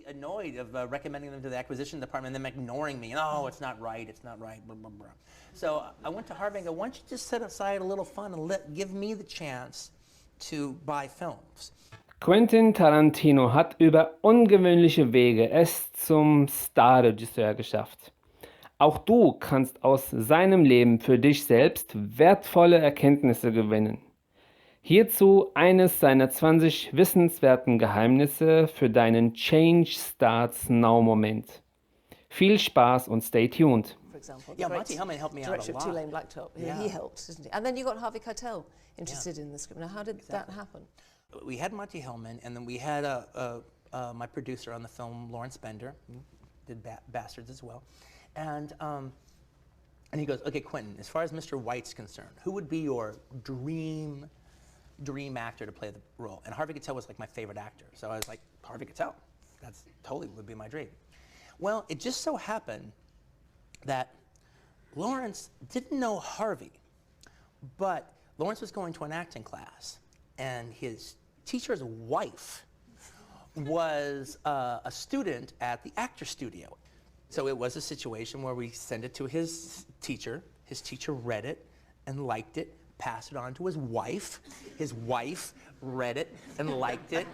really annoyed of recommending them to the acquisition department and them ignoring me. Oh, it's not right, blah, blah, blah. So I went to Harvey and go, why don't you just set aside a little fun and give me the chance to buy films. Quentin Tarantino hat über ungewöhnliche Wege es zum Starregisseur geschafft. Auch du kannst aus seinem Leben für dich selbst wertvolle Erkenntnisse gewinnen. Hierzu eines seiner 20 wissenswerten Geheimnisse für deinen Change Starts Now Moment. Viel Spaß und stay tuned. For example, Yeah, Monty Hellman helped me out a director of lot. Two Lane Blacktop. Yeah. He helped, didn't he? And then you got Harvey Keitel interested in the script. Now, how did that happen? We had Monty Hellman, and then we had my producer on the film, Lawrence Bender, who did Bastards as well. And he goes, okay, Quentin, as far as Mr. White's concerned, who would be your dream actor to play the role? And Harvey Keitel was like my favorite actor. So I was like, Harvey Keitel, that's totally would be my dream. Well, it just so happened that Lawrence didn't know Harvey, but Lawrence was going to an acting class, and his teacher's wife was a student at the actor studio. So it was a situation where we sent it to his teacher read it and liked it, passed it on to his wife read it and liked it,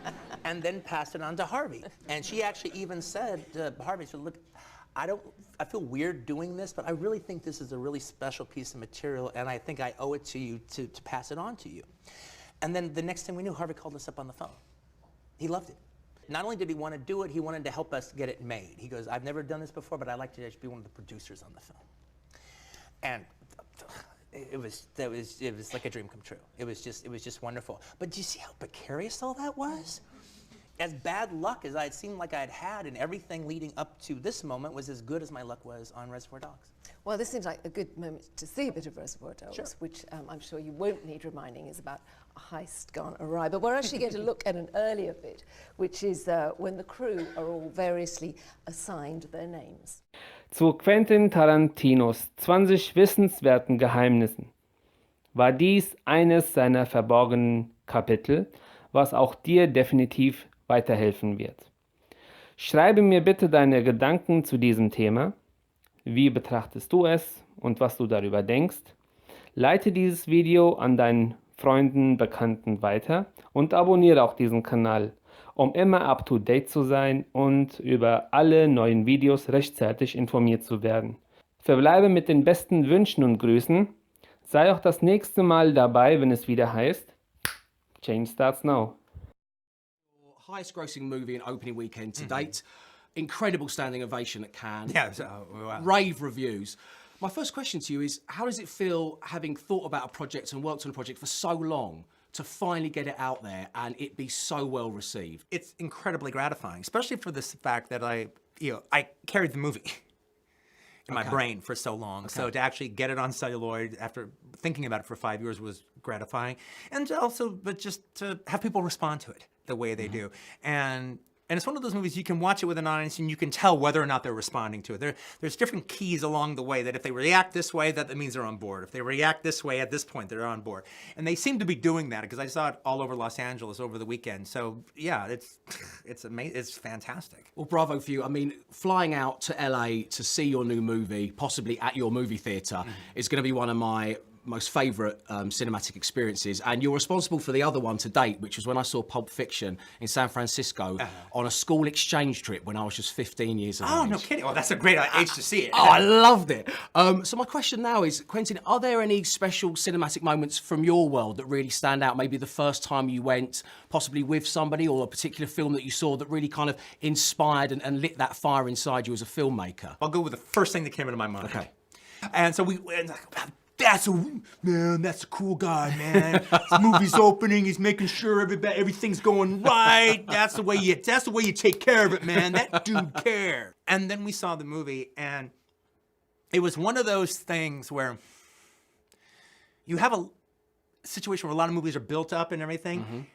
and then passed it on to Harvey. And she actually even said to Harvey, she said, look, I feel weird doing this, but I really think this is a really special piece of material, and I think I owe it to you to pass it on to you. And then the next thing we knew, Harvey called us up on the phone. He loved it. Not only did he want to do it, he wanted to help us get it made. He goes, I've never done this before, but I'd like to be one of the producers on the film. And it was like a dream come true. It was just wonderful. But do you see how precarious all that was? As bad luck as I'd seemed like I'd had, and everything leading up to this moment was as good as my luck was on Reservoir Dogs. Well, this seems like a good moment to see a bit of Reservoir Dogs, Sure. which I'm sure you won't need reminding is about a heist gone awry. But we're actually going to look at an earlier bit, which is when the crew are all variously assigned their names. Zu Quentin Tarantinos 20 wissenswerten Geheimnissen war dies eines seiner verborgenen Kapitel, was auch dir definitiv weiterhelfen wird. Schreibe mir bitte deine Gedanken zu diesem Thema. Wie betrachtest du es und was du darüber denkst? Leite dieses Video an deinen Freunden, Bekannten weiter und abonniere auch diesen Kanal, um immer up to date zu sein und über alle neuen Videos rechtzeitig informiert zu werden. Verbleibe mit den besten Wünschen und Grüßen. Sei auch das nächste Mal dabei, wenn es wieder heißt Change Starts Now. Highest grossing movie in opening weekend to date. Incredible standing ovation at Cannes. Yeah, wow. Rave reviews. My first question to you is, how does it feel, having thought about a project and worked on a project for so long, to finally get it out there and it be so well received? It's incredibly gratifying, especially for the fact that I carried the movie in my brain for so long. So to actually get it on celluloid after thinking about it for 5 years was gratifying. And but just to have people respond to it the way they do. And it's one of those movies you can watch it with an audience and you can tell whether or not they're responding to it. There's different keys along the way that if they react this way, that means they're on board. If they react this way at this point, they're on board. And they seem to be doing that because I saw it all over Los Angeles over the weekend. So yeah, it's amazing. It's fantastic. Well, bravo for you. I mean, flying out to LA to see your new movie, possibly at your movie theatre, is going to be one of my most favourite cinematic experiences, and you're responsible for the other one to date, which was when I saw Pulp Fiction in San Francisco on a school exchange trip when I was just 15 years old. Oh, no kidding. Well, that's a great age to see it. Oh, I loved it. So my question now is, Quentin, are there any special cinematic moments from your world that really stand out? Maybe the first time you went, possibly with somebody, or a particular film that you saw that really kind of inspired and lit that fire inside you as a filmmaker? I'll go with the first thing that came into my mind. Okay. And so that's a cool guy, man. This movie's opening, he's making sure everything's going right. That's the way you take care of it, man. That dude cared. And then we saw the movie, and it was one of those things where you have a situation where a lot of movies are built up and everything.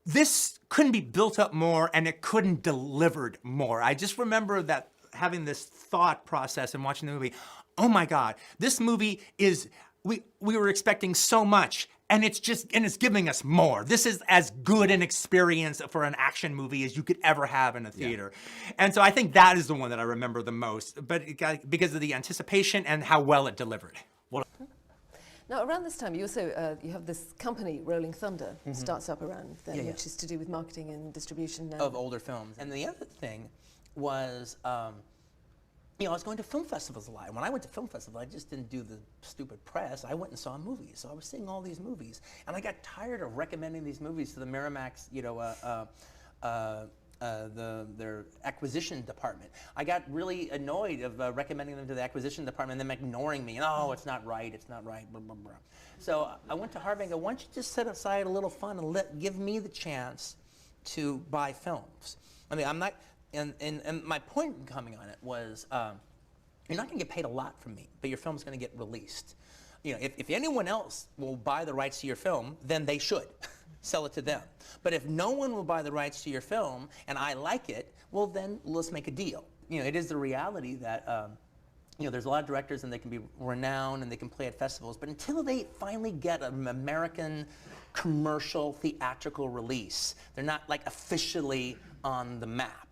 This couldn't be built up more, and it couldn't delivered more. I just remember that having this thought process and watching the movie. Oh my God, this movie is, we were expecting so much, And it's giving us more. This is as good an experience for an action movie as you could ever have in a theater. And so I think that is the one that I remember the most, but because of the anticipation and how well it delivered. Now, around this time, you also you have this company, Rolling Thunder, starts up around then, which is to do with marketing and distribution of older films. And the other thing was, you know, I was going to film festivals a lot. When I went to film festivals, I just didn't do the stupid press. I went and saw movies. So I was seeing all these movies, and I got tired of recommending these movies to the Miramax, you know, their acquisition department. I got really annoyed of recommending them to the acquisition department and them ignoring me. And, oh, it's not right, blah, blah, blah. So I went to Harvard and go, why don't you just set aside a little fun and give me the chance to buy films? I mean, I'm not, and my point in coming on it was, you're not gonna get paid a lot from me, but your film's gonna get released. You know, if anyone else will buy the rights to your film, then they should. Sell it to them. But if no one will buy the rights to your film and I like it, well then let's make a deal. You know, it is the reality that you know, there's a lot of directors and they can be renowned and they can play at festivals, but until they finally get an American commercial theatrical release, they're not like officially on the map.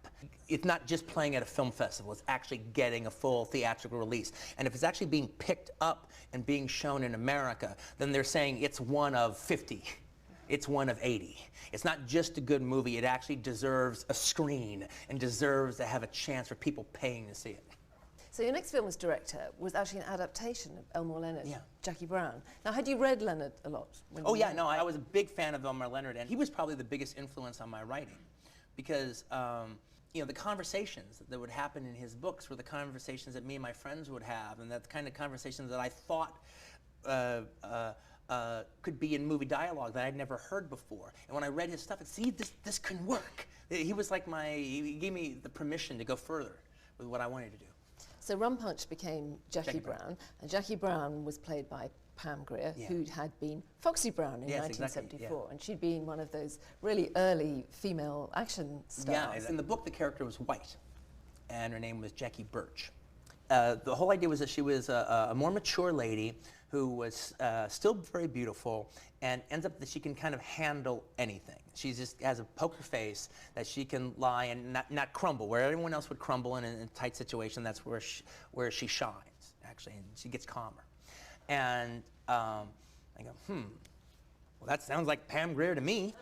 It's not just playing at a film festival, it's actually getting a full theatrical release. And if it's actually being picked up and being shown in America, then they're saying it's one of 50. It's one of 80. It's not just a good movie, it actually deserves a screen and deserves to have a chance for people paying to see it. So your next film as director was actually an adaptation of Elmore Leonard, Jackie Brown. Now, had you read Leonard a lot? Oh yeah, no, I was a big fan of Elmore Leonard, and he was probably the biggest influence on my writing. Because, you know, the conversations that would happen in his books were the conversations that me and my friends would have, and that the kind of conversations that I thought could be in movie dialogue that I'd never heard before. And when I read his stuff, see, this can work. He was like he gave me the permission to go further with what I wanted to do. So Rum Punch became Jackie Brown, and Jackie Brown was played by Pam Grier, who had been Foxy Brown in 1974, and she'd been one of those really early female action stars. Yeah, in the book the character was white, and her name was Jackie Birch. The whole idea was that she was a more mature lady who was still very beautiful and ends up that she can kind of handle anything. She just has a poker face that she can lie and not crumble. Where everyone else would crumble in a tight situation, that's where she shines, actually, and she gets calmer. And I go, well, that sounds like Pam Grier to me.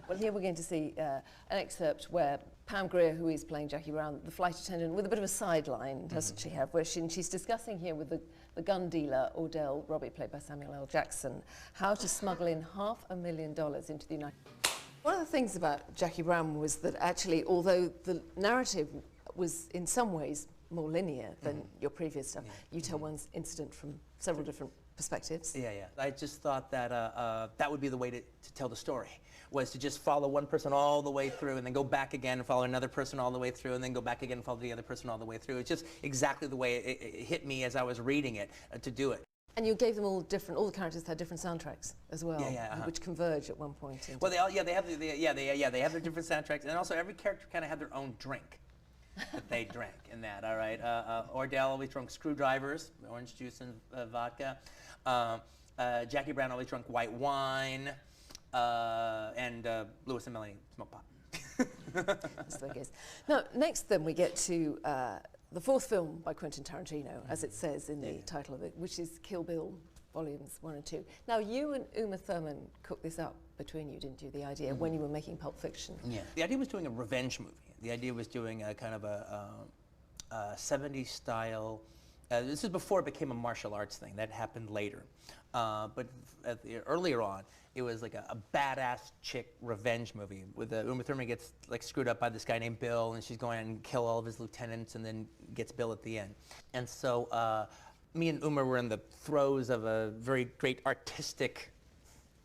Well, here we're going to see an excerpt where Pam Grier, who is playing Jackie Brown, the flight attendant, with a bit of a sideline, doesn't she have, where she's discussing here with the gun dealer, Ordell Robbie, played by Samuel L. Jackson, how to smuggle in $500,000 into the United States. One of the things about Jackie Brown was that actually, although the narrative was in some ways more linear than your previous stuff, you tell one incident from several different perspectives. Yeah. I just thought that that would be the way to tell the story, was to just follow one person all the way through and then go back again and follow another person all the way through and then go back again and follow the other person all the way through. It's just exactly the way it hit me as I was reading it to do it. And you gave them all the characters had different soundtracks as well, which converge at one point. Well, they have their different soundtracks, and also every character kind of had their own drink that they drank in that, all right? Ordell always drank screwdrivers, orange juice and vodka. Jackie Brown always drank white wine. And Lewis and Melanie smoke pot. That's the case. Now, next then we get to the fourth film by Quentin Tarantino, as it says in the title of it, which is Kill Bill Volumes 1 and 2. Now, you and Uma Thurman cooked this up between you, didn't you, the idea, when you were making Pulp Fiction? Yeah. The idea was doing a revenge movie. The idea was doing a kind of a 70s style. This is before it became a martial arts thing. That happened later. But earlier on, it was like a badass chick revenge movie with Uma Thurman gets like screwed up by this guy named Bill, and she's going and kill all of his lieutenants and then gets Bill at the end. And so me and Uma were in the throes of a very great artistic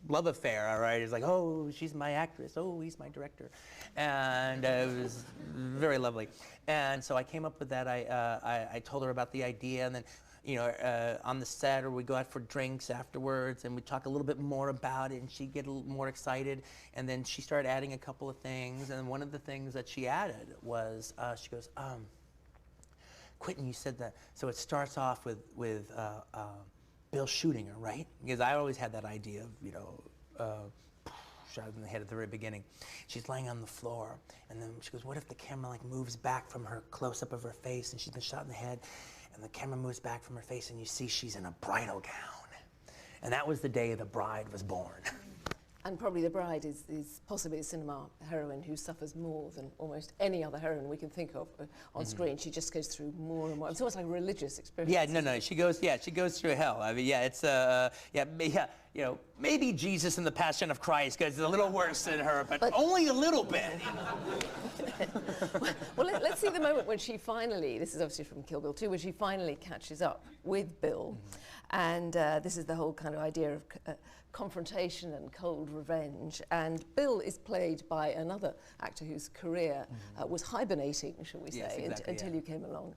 love affair, all right? It's like, oh, she's my actress, oh, he's my director. And it was very lovely. And so I came up with that. I told her about the idea, and then you know, on the set, or we go out for drinks afterwards, and we talk a little bit more about it, and she'd get a little more excited, and then she started adding a couple of things, and one of the things that she added was, she goes, Quentin, you said that, so it starts off with Bill shooting her, right? Because I always had that idea of, shot in the head at the very beginning. She's laying on the floor, and then she goes, what if the camera like moves back from her close-up of her face, and she's been shot in the head, and the camera moves back from her face, and you see she's in a bridal gown. And that was the day the bride was born. And probably the bride is possibly a cinema heroine who suffers more than almost any other heroine we can think of on screen. She just goes through more and more. It's almost like a religious experience. Yeah, no, she goes through hell. I mean, yeah, it's maybe Jesus in the Passion of Christ goes a little worse than her, but only a little bit. Well, let's see the moment when she finally, this is obviously from Kill Bill 2, when she finally catches up with Bill. And this is the whole kind of idea of confrontation and cold revenge. And Bill is played by another actor whose career was hibernating, shall we say, Yes, exactly, until you came along.